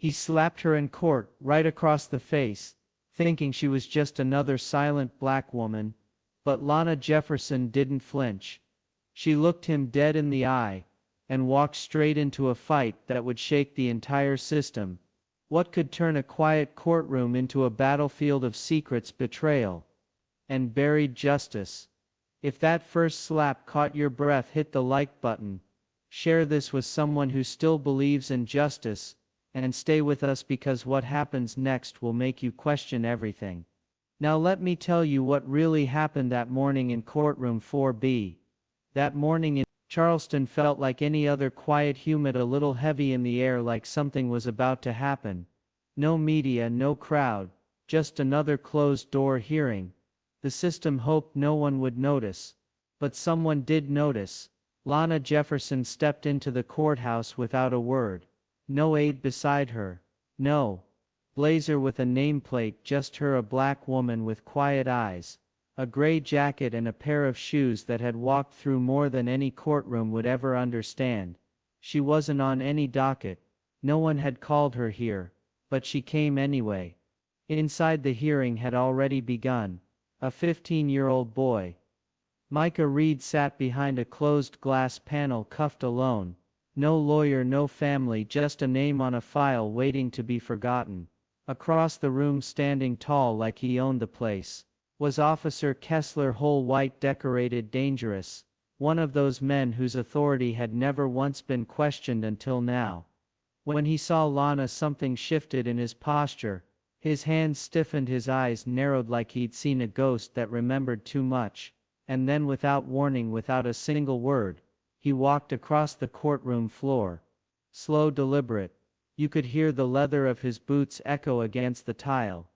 He slapped her in court, right across the face, thinking she was just another silent black woman. But Lana Jefferson didn't flinch. She looked him dead in the eye, and walked straight into a fight that would shake the entire system. What could turn a quiet courtroom into a battlefield of secrets, betrayal, and buried justice? If that first slap caught your breath, hit the like button. Share this with someone who still believes in justice, and stay with us because what happens next will make you question everything. Now let me tell you what really happened that morning in courtroom 4B. That morning in Charleston felt like any other, quiet, humid, a little heavy in the air, like something was about to happen. No media, no crowd, just another closed-door hearing. The system hoped no one would notice. But someone did notice. Lana Jefferson stepped into the courthouse without a word. No aide beside her. No blazer with a nameplate, just her, a black woman with quiet eyes, a gray jacket, and a pair of shoes that had walked through more than any courtroom would ever understand. She wasn't on any docket. No one had called her here. But she came anyway. Inside, the hearing had already begun. A 15-year-old boy, Micah Reed, sat behind a closed glass panel, cuffed alone. No lawyer, no family, just a name on a file waiting to be forgotten. Across the room, standing tall like he owned the place, was Officer Kessler, whole white, decorated, dangerous. One of those men whose authority had never once been questioned until now. When he saw Lana, something shifted in his posture. His hands stiffened, his eyes narrowed like he'd seen a ghost that remembered too much. And then, without warning, without a single word, he walked across the courtroom floor. Slow, deliberate. You could hear the leather of his boots echo against the tile.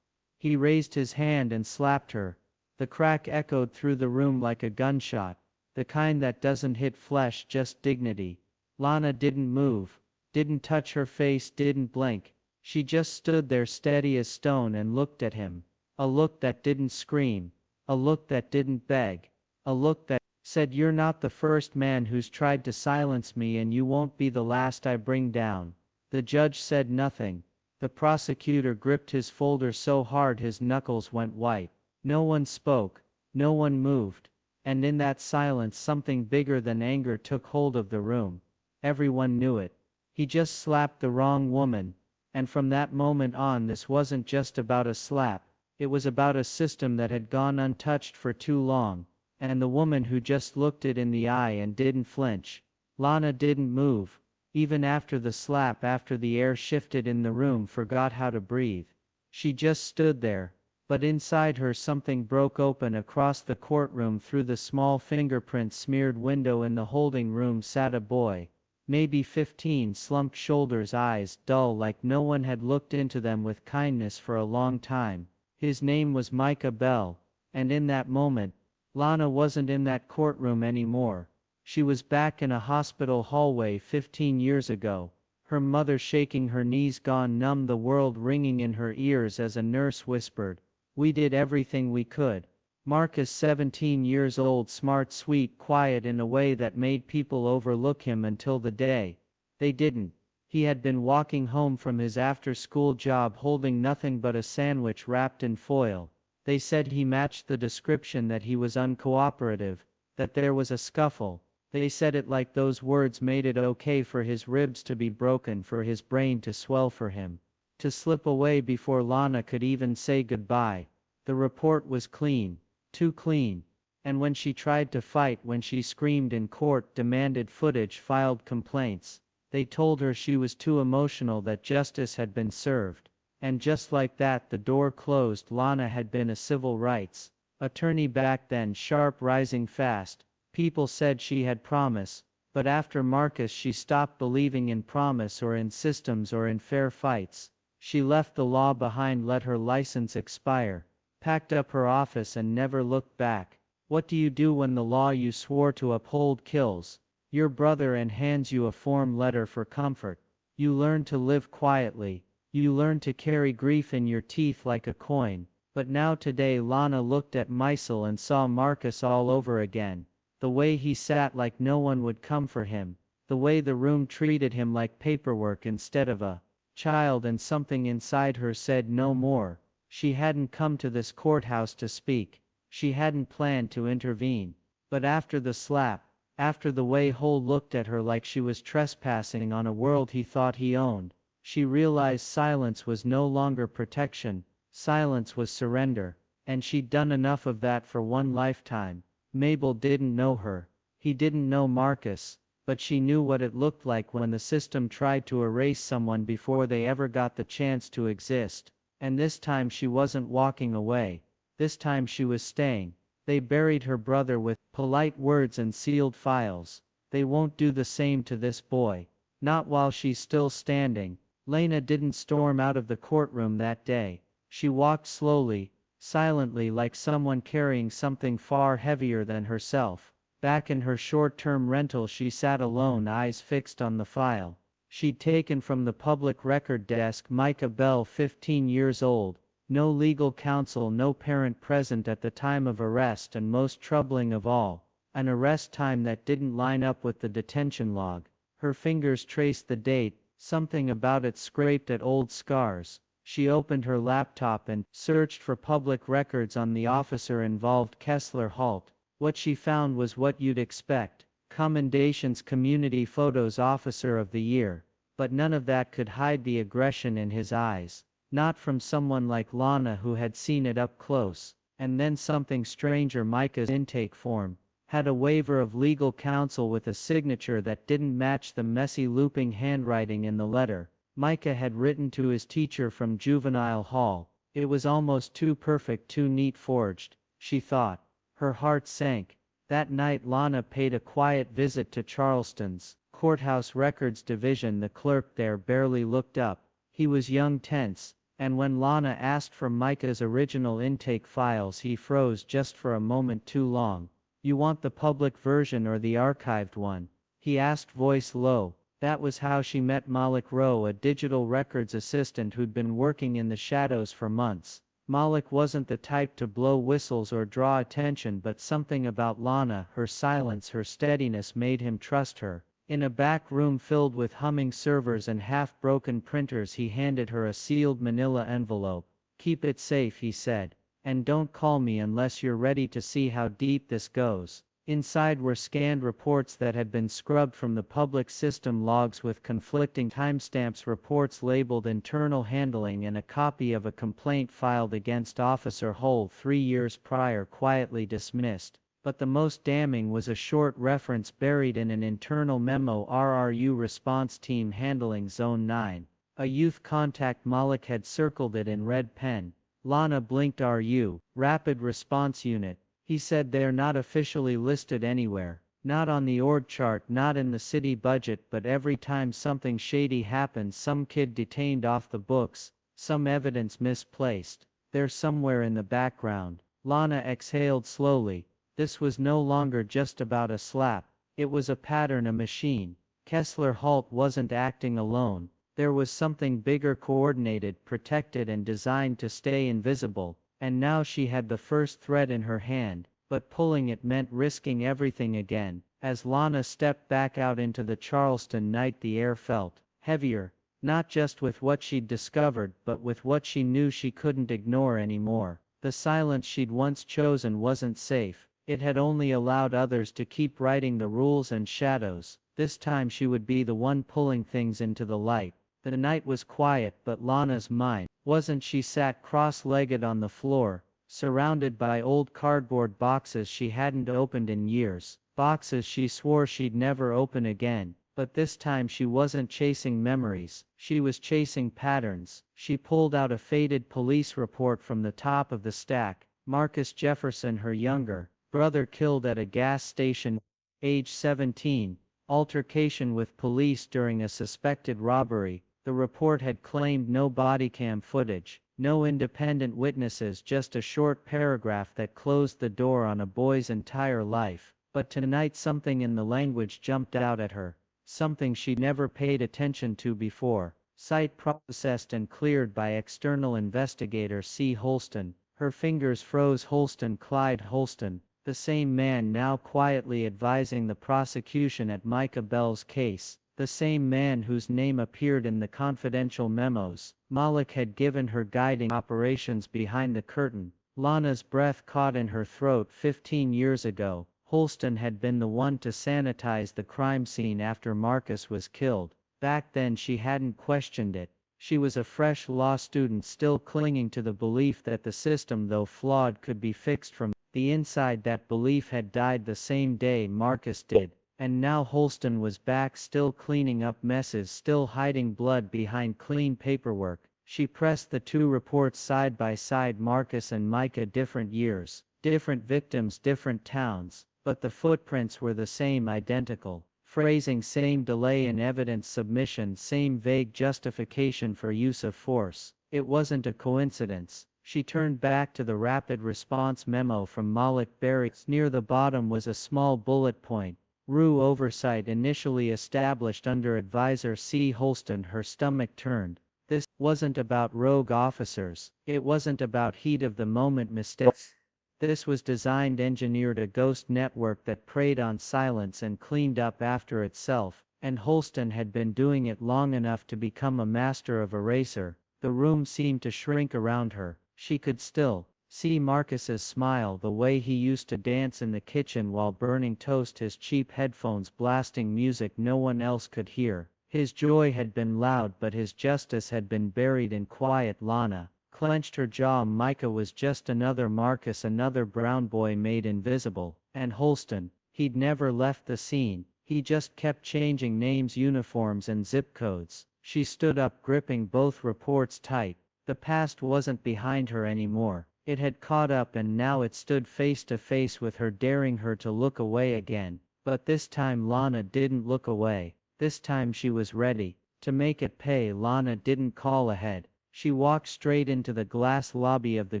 He raised his hand and slapped her. The crack echoed through the room like a gunshot, the kind that doesn't hit flesh, just dignity. Lana didn't move, didn't touch her face, didn't blink. She just stood there, steady as stone, and looked at him. A look that didn't scream. A look that didn't beg. A look that said, "You're not the first man who's tried to silence me, and you won't be the last I bring down." The judge said nothing. The prosecutor gripped his folder so hard his knuckles went white. No one spoke. No one moved. And in that silence, something bigger than anger took hold of the room. Everyone knew it. He just slapped the wrong woman. And from that moment on, this wasn't just about a slap. It was about a system that had gone untouched for too long. And the woman who just looked it in the eye and didn't flinch. Lana didn't move. Even after the slap, after the air shifted in the room, forgot how to breathe. She just stood there. But inside her, something broke open. Across the courtroom, through the small fingerprint-smeared window in the holding room, sat a boy. Maybe 15, slumped shoulders, eyes dull like no one had looked into them with kindness for a long time. His name was Micah Bell. And in that moment, Lana wasn't in that courtroom anymore. She was back in a hospital hallway 15 years ago. Her mother shaking her knees, gone numb, the world ringing in her ears as a nurse whispered, "We did everything we could." Marcus, 17 years old, smart, sweet, quiet in a way that made people overlook him until the day they didn't. He had been walking home from his after-school job holding nothing but a sandwich wrapped in foil. They said he matched the description, that he was uncooperative, that there was a scuffle. They said it like those words made it okay for his ribs to be broken, for his brain to swell, for him to slip away before Lana could even say goodbye. The report was clean. Too clean. And when she tried to fight, when she screamed in court, demanded footage, filed complaints, they told her she was too emotional, that justice had been served. And just like that, the door closed. Lana had been a civil rights attorney back then, sharp, rising fast. People said she had promise. But after Marcus, she stopped believing in promise or in systems or in fair fights. She left the law behind, let her license expire, packed up her office and never looked back. What do you do when the law you swore to uphold kills your brother and hands you a form letter for comfort? You learn to live quietly. You learn to carry grief in your teeth like a coin. But now today, Lana looked at Meisel and saw Marcus all over again. The way he sat like no one would come for him. The way the room treated him like paperwork instead of a child, and something inside her said no more. She hadn't come to this courthouse to speak. She hadn't planned to intervene. But after the slap, after the way Hole looked at her like she was trespassing on a world he thought he owned, she realized silence was no longer protection, silence was surrender. And she'd done enough of that for one lifetime. Mabel didn't know her. He didn't know Marcus. But she knew what it looked like when the system tried to erase someone before they ever got the chance to exist. And this time she wasn't walking away. This time she was staying. They buried her brother with polite words and sealed files. They won't do the same to this boy. Not while she's still standing. Lena didn't storm out of the courtroom that day. She walked slowly, silently, like someone carrying something far heavier than herself. Back in her short-term rental she sat alone, eyes fixed on the file. She'd taken from the public record desk Micah Bell, 15 years old, no legal counsel, no parent present at the time of arrest, and most troubling of all, an arrest time that didn't line up with the detention log. Her fingers traced the date, something about it scraped at old scars. She opened her laptop and searched for public records on the officer involved, Kessler Halt. What she found was what you'd expect: commendations, community photos, officer of the year. But none of that could hide the aggression in his eyes. Not from someone like Lana, who had seen it up close. And then something stranger: Micah's intake form had a waiver of legal counsel with a signature that didn't match the messy looping handwriting in the letter. Micah had written to his teacher from juvenile hall. It was almost too perfect, too neat, forged, she thought. Her heart sank. That night Lana paid a quiet visit to Charleston's courthouse records division. The clerk there barely looked up. He was young, tense, and when Lana asked for Micah's original intake files he froze just for a moment, too long. "You want the public version or the archived one?" he asked, voice low. That was how she met Malik Rowe, a digital records assistant who'd been working in the shadows for months. Malik wasn't the type to blow whistles or draw attention, but something about Lana, her silence, her steadiness, made him trust her. In a back room filled with humming servers and half-broken printers he handed her a sealed manila envelope. "Keep it safe," he said. "And don't call me unless you're ready to see how deep this goes." Inside were scanned reports that had been scrubbed from the public system, logs with conflicting timestamps, reports labeled internal handling, and a copy of a complaint filed against Officer Hole 3 years prior, quietly dismissed. But the most damning was a short reference buried in an internal memo: RRU response team handling Zone 9. A youth contact. Malik had circled it in red pen. Lana blinked. RU, Rapid Response Unit. He said they're not officially listed anywhere. Not on the org chart, not in the city budget, but every time something shady happens, some kid detained off the books, some evidence misplaced, they're somewhere in the background. Lana exhaled slowly. This was no longer just about a slap. It was a pattern, a machine. Kessler Halt wasn't acting alone. There was something bigger, coordinated, protected, and designed to stay invisible. And now she had the first thread in her hand, but pulling it meant risking everything again. As Lana stepped back out into the Charleston night, the air felt heavier, not just with what she'd discovered, but with what she knew she couldn't ignore anymore. The silence she'd once chosen wasn't safe. It had only allowed others to keep writing the rules and shadows. This time she would be the one pulling things into the light. The night was quiet, but Lana's mind wasn't. She sat cross-legged on the floor, surrounded by old cardboard boxes she hadn't opened in years, boxes she swore she'd never open again. But this time she wasn't chasing memories, she was chasing patterns. She pulled out a faded police report from the top of the stack. Marcus Jefferson, her younger brother, killed at a gas station, age 17, altercation with police during a suspected robbery. The report had claimed no bodycam footage, no independent witnesses, just a short paragraph that closed the door on a boy's entire life. But tonight something in the language jumped out at her, something she'd never paid attention to before. Site processed and cleared by external investigator C. Holston. Her fingers froze. Holston, Clyde Holston, the same man now quietly advising the prosecution at Micah Bell's case. The same man whose name appeared in the confidential memos. Malik had given her guiding operations behind the curtain. Lana's breath caught in her throat. 15 years ago, Holston had been the one to sanitize the crime scene after Marcus was killed. Back then she hadn't questioned it. She was a fresh law student still clinging to the belief that the system, though flawed, could be fixed from the inside. That belief had died the same day Marcus did. And now Holston was back, still cleaning up messes, still hiding blood behind clean paperwork. She pressed the two reports side by side. Marcus and Micah, different years, different victims, different towns, but the footprints were the same, identical. Phrasing same, delay in evidence submission, same vague justification for use of force. It wasn't a coincidence. She turned back to the rapid response memo from Malik Berry. Near the bottom was a small bullet point. Rue oversight initially established under advisor C. Holston. Her stomach turned. This wasn't about rogue officers. It wasn't about heat of the moment mistakes. This was designed, engineered, a ghost network that preyed on silence and cleaned up after itself, and Holston had been doing it long enough to become a master of eraser. The room seemed to shrink around her. She could still see Marcus's smile, the way he used to dance in the kitchen while burning toast, his cheap headphones blasting music no one else could hear. His joy had been loud, but his justice had been buried in quiet. Lana clenched her jaw. Micah was just another Marcus, another brown boy made invisible. And Holston, he'd never left the scene. He just kept changing names, uniforms, and zip codes. She stood up, gripping both reports tight. The past wasn't behind her anymore. It had caught up, and now it stood face to face with her, daring her to look away again. But this time Lana didn't look away. This time she was ready to make it pay. Lana didn't call ahead. She walked straight into the glass lobby of the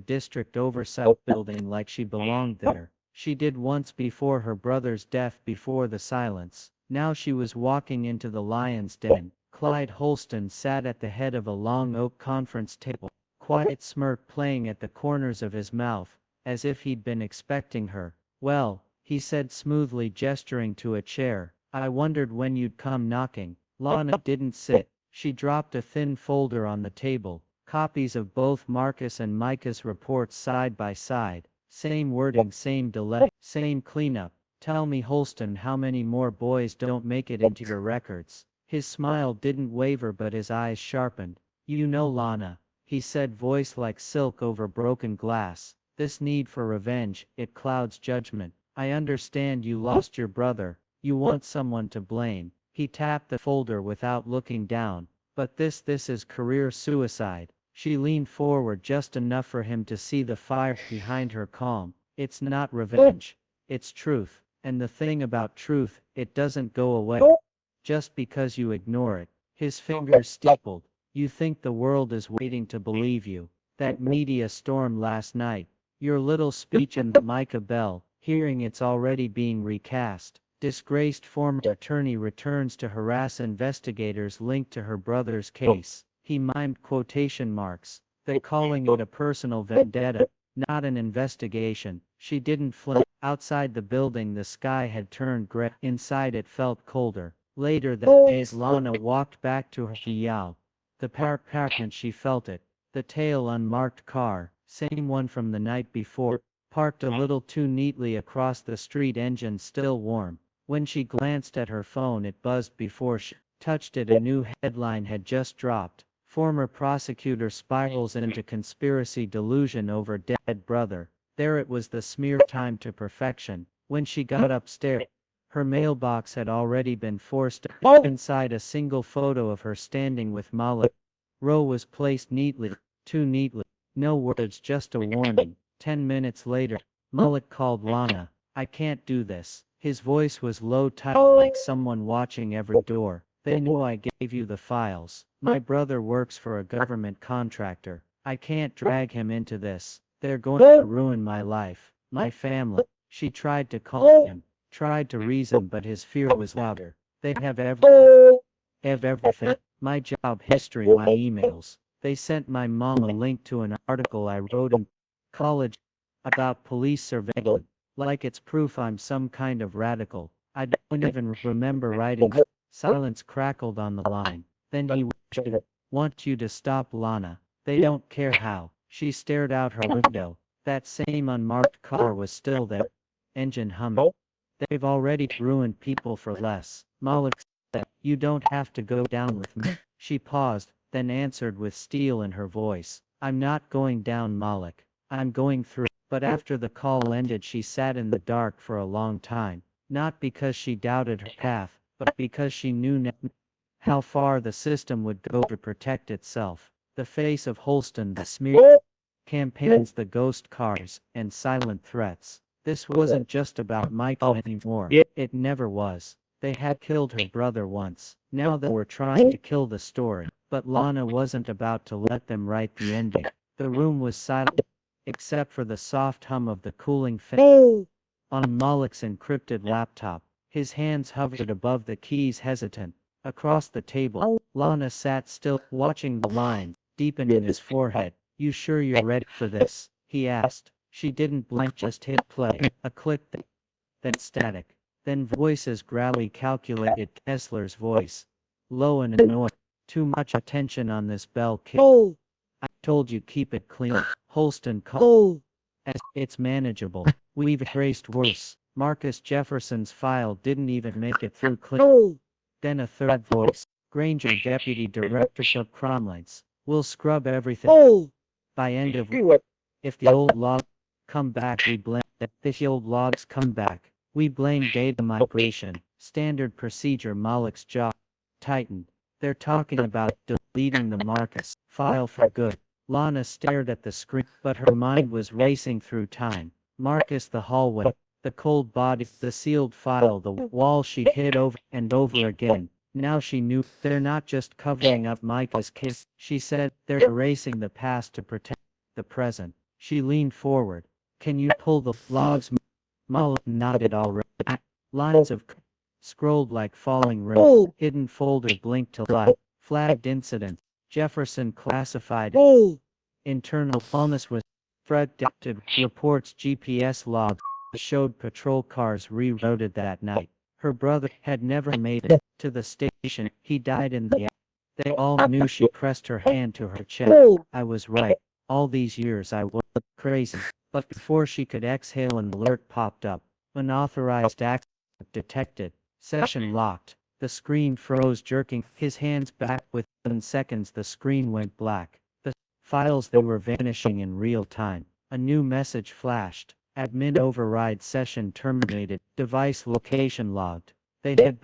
district oversight building like she belonged there. She did once before her brother's death, before the silence. Now she was walking into the lion's den. Clyde Holston sat at the head of a long oak conference table, quiet smirk playing at the corners of his mouth, as if he'd been expecting her. "Well," he said smoothly, gesturing to a chair, "I wondered when you'd come knocking." Lana didn't sit. She dropped a thin folder on the table, copies of both Marcus and Micah's reports side by side. Same wording, same delay, same cleanup. "Tell me, Holston, how many more boys don't make it into your records?" His smile didn't waver, but his eyes sharpened. "You know, Lana," he said, voice like silk over broken glass, "this need for revenge, it clouds judgment. I understand you lost your brother. You want someone to blame." He tapped the folder without looking down. "But this is career suicide." She leaned forward just enough for him to see the fire behind her calm. "It's not revenge. It's truth. And the thing about truth, it doesn't go away just because you ignore it." His fingers stippled. "You think the world is waiting to believe you. That media storm last night, your little speech in the Micah Bell hearing, it's already being recast. Disgraced former attorney returns to harass investigators linked to her brother's case." He mimed quotation marks. "They're calling it a personal vendetta, not an investigation." She didn't flinch. Outside the building the sky had turned gray. Inside it felt colder. Later that day as Lana walked back to her Yao, the park, and she felt it. The tail unmarked car, same one from the night before, parked a little too neatly across the street, engine still warm. When she glanced at her phone it buzzed before she touched it. A new headline had just dropped. "Former prosecutor spirals into conspiracy delusion over dead brother." There it was, the smear timed to perfection. When she got upstairs, her mailbox had already been forced inside. A single photo of her standing with Malik. Row was placed neatly, too neatly. No words, just a warning. 10 minutes later, Malik called Lana. "I can't do this." His voice was low, tight, like someone watching every door. "They know I gave you the files. My brother works for a government contractor. I can't drag him into this. They're going to ruin my life, my family." She tried to calm him, tried to reason, but his fear was louder. "They have everything. My job history, my emails. They sent my mom a link to an article I wrote in college about police surveillance, like it's proof I'm some kind of radical. I don't even remember writing." Silence crackled on the line. Then he whispered, "Want you to stop, Lana. They don't care how." She stared out her window. That same unmarked car was still there. Engine humming. "They've already ruined people for less," Malik said. "You don't have to go down with me." She paused, then answered with steel in her voice. "I'm not going down, Malik. I'm going through." But after the call ended, she sat in the dark for a long time. Not because she doubted her path, but because she knew how far the system would go to protect itself. The face of Holston, the smear campaigns, the ghost cars, and silent threats. This wasn't just about Michael anymore. It never was. They had killed her brother once. Now they were trying to kill the story. But Lana wasn't about to let them write the ending. The room was silent, except for the soft hum of the cooling fan on Malik's encrypted laptop. His hands hovered above the keys, hesitant. Across the table, Lana sat still, watching the lines deepen in his forehead. "You sure you're ready for this?" he asked. She didn't blink, just hit play. A click, then static. Then voices, growly, calculated. Kessler's voice, low and annoyed. "Too much attention on this bell, kid. I told you keep it clean." Holston called. "As it's manageable. We've erased worse." Marcus Jefferson's file didn't even make it through clean. Then a third voice. "Granger, Deputy Director of Cromlights. We'll scrub everything. By end of week. If the old logs come back, we blame that. If the old logs come back, we blame data migration." Standard procedure. Malik's jaw tightened. "They're talking about deleting the Marcus file for good." Lana stared at the screen, but her mind was racing through time. Marcus, the hallway, the cold body, the sealed file, the wall she'd hit over and over again. Now she knew they're not just covering up Micah's case. She said they're erasing the past to protect the present. She leaned forward. "Can you pull the logs?" Mullen nodded. "Already." Lines of scrolled like falling rain. Hidden folder blinked to life. Flagged incidents. Jefferson classified. Internal illness was predicted. Reports. GPS logs showed patrol cars rerouted that night. Her brother had never made it to the station. He died in the act. They all knew. She pressed her hand to her chest. "I was right. All these years I was crazy." But before she could exhale, an alert popped up. "Unauthorized access detected. Session locked." The screen froze, jerking his hands back. Within seconds the screen went black. The files, they were vanishing in real time. A new message flashed. "Admin override, session terminated. Device location logged." They had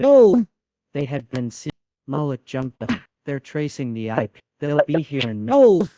been seen. Mullet jumped up. "They're tracing the IP. They'll be here in minutes.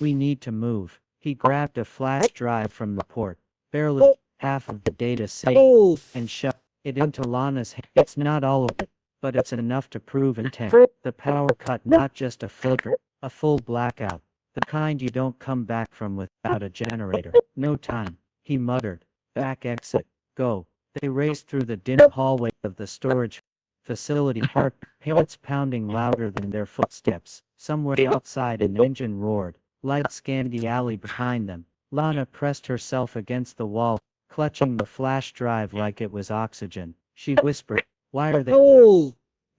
We need to move." He grabbed a flash drive from the port. Barely half of the data saved and shoved it into Lana's hand. "It's not all of it, but it's enough to prove intent." The power cut, not just a flicker, a full blackout. The kind you don't come back from without a generator. "No time," he muttered. "Back exit. Go." They raced through the dim hallway of the storage facility, hearts pounding louder than their footsteps. Somewhere outside an engine roared. Light scanned the alley behind them. Lana pressed herself against the wall, clutching the flash drive like it was oxygen. She whispered, "Why are they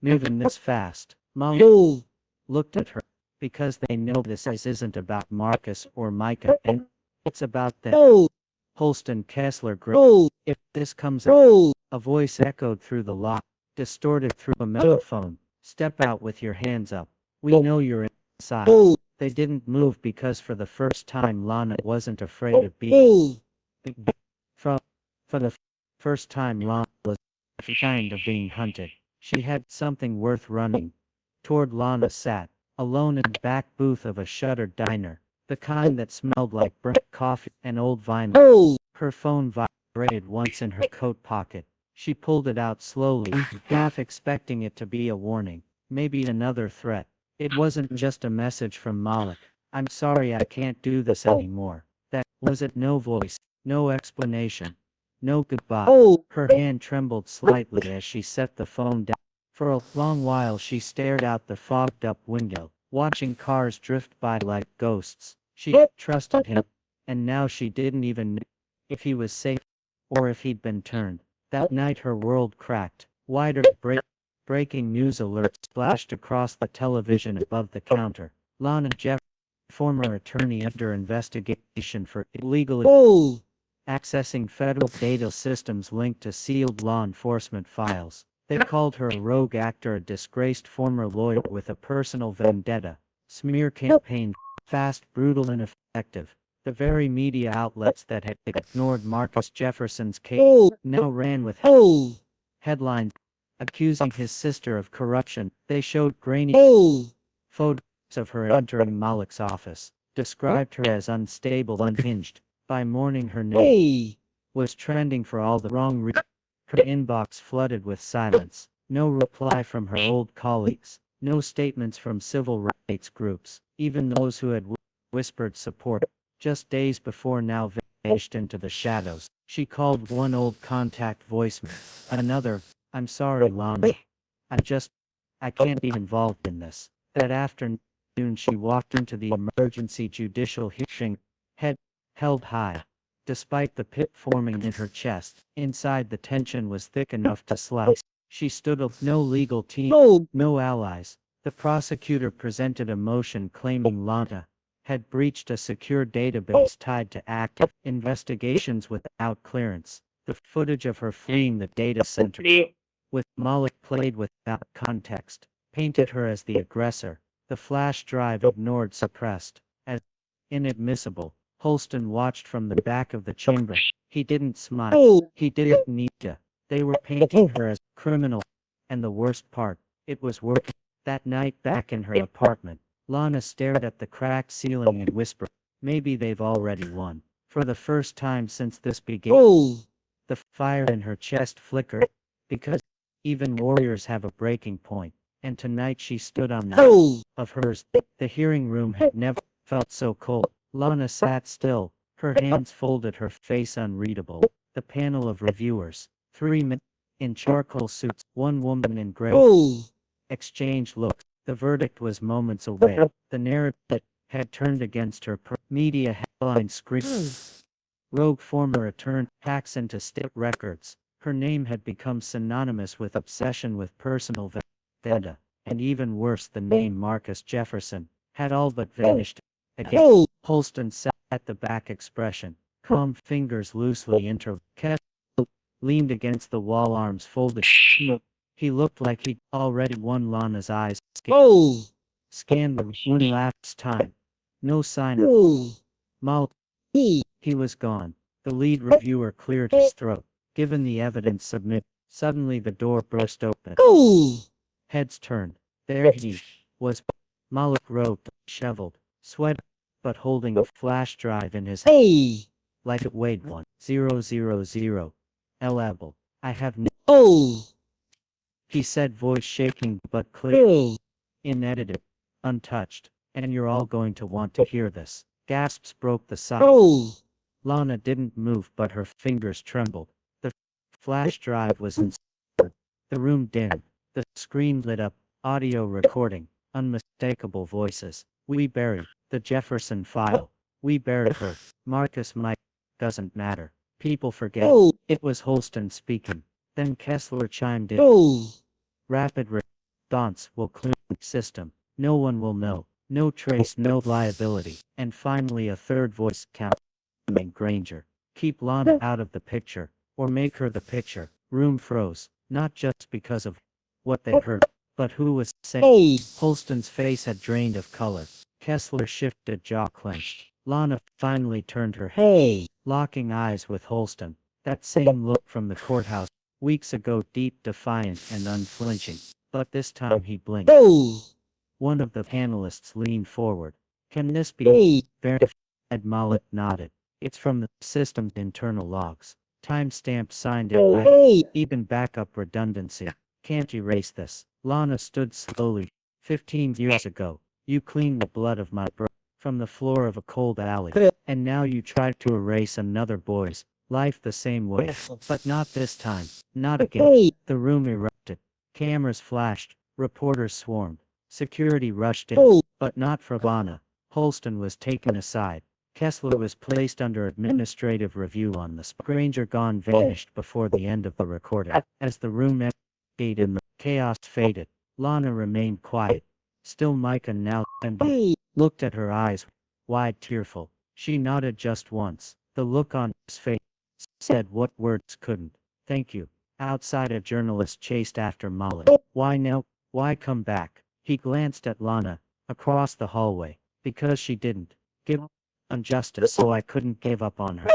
moving this fast?" Mom looked at her. "Because they know this isn't about Marcus or Micah, and it's about them." Holston Kessler grinned. "If this comes out," a voice echoed through the lock, distorted through a megaphone. "Step out with your hands up. We know you're inside." They didn't move because for the first time Lana wasn't afraid of being for, for the first time Lana was ashamed of being hunted. She had something worth running toward. Lana sat alone in the back booth of a shuttered diner, the kind that smelled like burnt coffee and old vinyl. Her phone vibrated once in her coat pocket. She pulled it out slowly, half expecting it to be a warning, maybe another threat. It wasn't just a message from Malik. "I'm sorry, I can't do this anymore." That was it. No voice, no explanation, no goodbye. Her hand trembled slightly as she set the phone down. For a long while she stared out the fogged-up window, watching cars drift by like ghosts. She trusted him, and now she didn't even know if he was safe or if he'd been turned. That night her world cracked wider, Breaking news alerts splashed across the television above the counter. Lana Jeff, former attorney under investigation for illegal accessing federal data systems linked to sealed law enforcement files. They called her a rogue actor, a disgraced former lawyer with a personal vendetta. Smear campaign, fast, brutal, and effective. The very media outlets that had ignored Marcus Jefferson's case now ran with headlines accusing his sister of corruption. They showed grainy photos of her entering Malek's office, described her as unstable, unhinged. By morning her name was trending for all the wrong reasons. Her inbox flooded with silence. No reply from her old colleagues. No statements from civil rights groups, even those who had whispered support. Just days before, now vanished into the shadows. She called one old contact voicemail. Another, "I'm sorry, Lana. I can't be involved in this." That afternoon she walked into the emergency judicial hearing, head held high. Despite the pit forming in her chest, inside the tension was thick enough to slice. She stood up, no legal team, no allies. The prosecutor presented a motion claiming Lana had breached a secure database tied to active investigations without clearance. The footage of her fleeing the data center with Malek played without context, painted her as the aggressor. The flash drive ignored, suppressed as inadmissible. Holston watched from the back of the chamber. He didn't smile. He didn't need to. They were painting her as a criminal. And the worst part, it was working. That night back in her apartment, Lana stared at the cracked ceiling and whispered, "Maybe they've already won." For the first time since this began, the fire in her chest flickered. Because even warriors have a breaking point. And tonight she stood on that of hers. The hearing room had never felt so cold. Lana sat still, her hands folded, her face unreadable. The panel of reviewers, 3 men in charcoal suits, 1 woman in gray, exchanged looks. The verdict was moments away. The narrative that had turned against her media headline screamed. Rogue former attorney hacks into state records. Her name had become synonymous with obsession with personal vendetta. And even worse, the name Marcus Jefferson had all but vanished again. Holston sat at the back, expression, calm, fingers loosely intertwined. Kessler leaned against the wall, arms folded. He looked like he'd already won. Lana's eyes scanned the room last time. No sign of Mal. He was gone. The lead reviewer cleared his throat. Given the evidence submitted, suddenly the door burst open. Heads turned. There he was. Malek, robed, disheveled, sweat, but holding a flash drive in his hand. Like it weighed 1,000. Elable. I have no. He said, voice shaking but clear. Unedited. Untouched. And you're all going to want to hear this. Gasps broke the silence. Lana didn't move, but her fingers trembled. The flash drive was inserted. The room dimmed. The screen lit up. Audio recording. Unmistakable voices. "We buried the Jefferson file. We buried her. Marcus Mike. Doesn't matter. People forget." It was Holston speaking. Then Kessler chimed in. "Rapid response will clear the system. No one will know. No trace, no liability." And finally a third voice, Councilman Granger. "Keep Lana out of the picture, or make her the picture." Room froze, not just because of what they heard, but who was saying. Holston's face had drained of color. Kessler shifted, jaw clenched. Lana finally turned her head, locking eyes with Holston. That same look from the courthouse weeks ago, deep, defiant, and unflinching. But this time he blinked. One of the panelists leaned forward. "Can this be verified?" Malek nodded. "It's from the system's internal logs. Timestamp, signed it, even backup redundancy. Can't erase this." Lana stood slowly. 15 years ago, you cleaned the blood of my brother from the floor of a cold alley. And now you try to erase another boy's life the same way. But not this time. Not again. The room erupted. Cameras flashed. Reporters swarmed. Security rushed in. But not for Lana. Holston was taken aside. Kessler was placed under administrative review on the spot. Granger gone vanished before the end of the recording. As the room emptied in the chaos faded. Lana remained quiet. Still Micah now and looked at her eyes, wide tearful. She nodded just once. The look on his face said what words couldn't. Thank you. Outside a journalist chased after Molly. Why now? Why come back? He glanced at Lana, across the hallway. Because she didn't give up on justice, so I couldn't give up on her.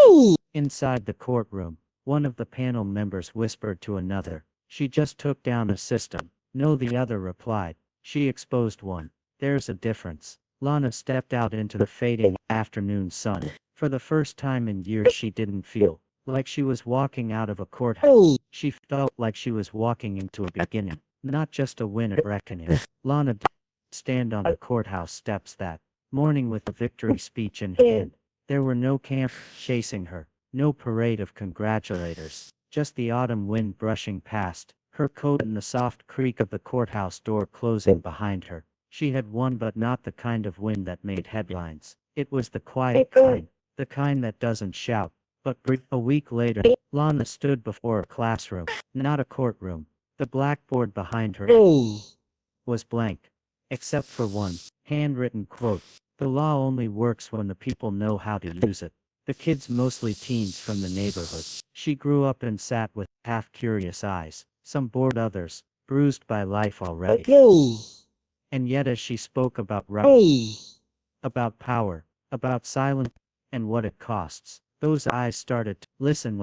Inside the courtroom, one of the panel members whispered to another. She just took down a system. No, the other replied. She exposed one. There's a difference. Lana stepped out into the fading afternoon sun. For the first time in years she didn't feel like she was walking out of a courthouse. She felt like she was walking into a beginning, not just a win at reckoning. Lana didn't stand on the courthouse steps that morning with a victory speech in hand. There were no cameras chasing her, no parade of congratulators, just the autumn wind brushing past, her coat and the soft creak of the courthouse door closing behind her. She had won, but not the kind of win that made headlines. It was the quiet kind, the kind that doesn't shout, but breathe. A week later, Lana stood before a classroom, not a courtroom. The blackboard behind her was blank, except for one handwritten quote. The law only works when the people know how to use it. The kids, mostly teens from the neighborhood she grew up in, sat with half-curious eyes, some bored, others bruised by life already. And yet as she spoke about right, about power, about silence, and what it costs, those eyes started to listen.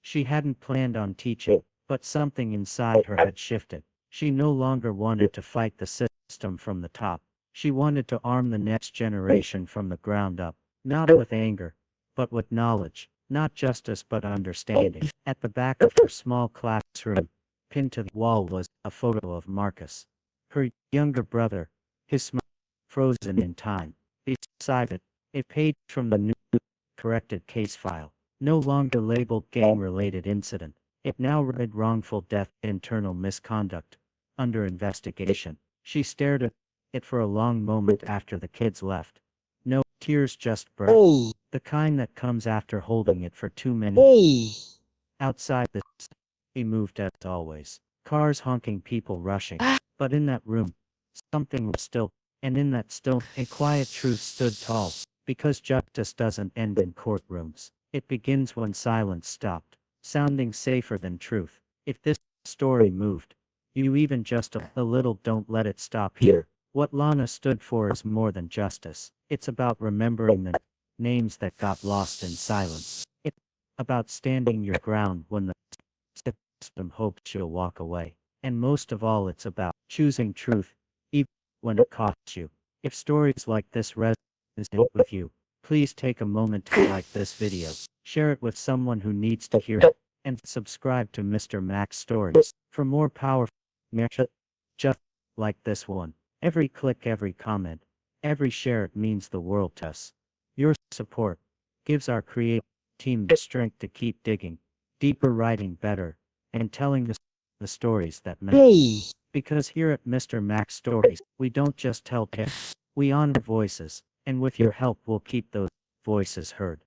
She hadn't planned on teaching, but something inside her had shifted. She no longer wanted to fight the system from the top. She wanted to arm the next generation from the ground up, not with anger, but with knowledge, not justice but understanding. At the back of her small classroom, pinned to the wall, was a photo of Marcus, her younger brother, his smile frozen in time. Beside it, a page from the new corrected case file, no longer labeled gang-related incident. It now read wrongful death, internal misconduct, under investigation. She stared at it for a long moment after the kids left. No tears, just burst. The kind that comes after holding it for too many. Outside the he moved as always. Cars honking, people rushing. But in that room, something was still, and in that still, a quiet truth stood tall. Because justice doesn't end in courtrooms. It begins when silence stopped, sounding safer than truth. If this story moved you even just a little, don't let it stop here. What Lana stood for is more than justice. It's about remembering the names that got lost in silence. It's about standing your ground when the system hopes you'll walk away. And most of all, it's about choosing truth, even when it costs you. If stories like this resonate with you, please take a moment to like this video, share it with someone who needs to hear it, and subscribe to Mr. Max Stories for more powerful just like this one. Every click, every comment, every share, it means the world to us. Your support gives our creative team the strength to keep digging deeper, writing better, and telling the stories that matter. Because here at Mr. Max Stories, we don't just tell tales, we honor voices, and with your help we'll keep those voices heard.